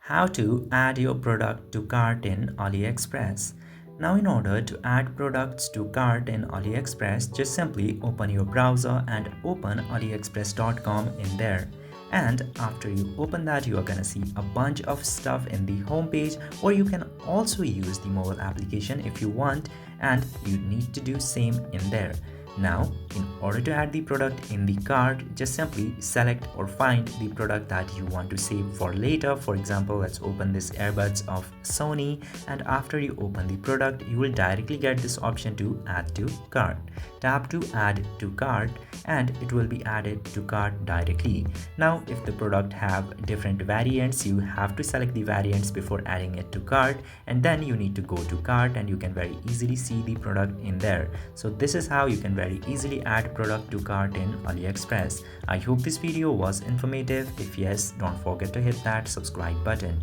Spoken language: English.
How to add your product to cart in Aliexpress. Now in order to add products to cart in Aliexpress, just simply open your browser and open aliexpress.com in there. And after you open that, you are gonna see a bunch of stuff in the home page, or you can also use the mobile application if you want, and you need to do same in there. Now, in order to add the product in the cart, just simply select or find the product that you want to save for later. For example, let's open this earbuds of Sony, and after you open the product, you will directly get this option to add to cart. Tap to add to cart and it will be added to cart directly. Now, if the product have different variants, you have to select the variants before adding it to cart, and then you need to go to cart and you can very easily see the product in there. So this is how you can very easily add product to cart in Aliexpress. I hope this video was informative. If yes, don't forget to hit that subscribe button.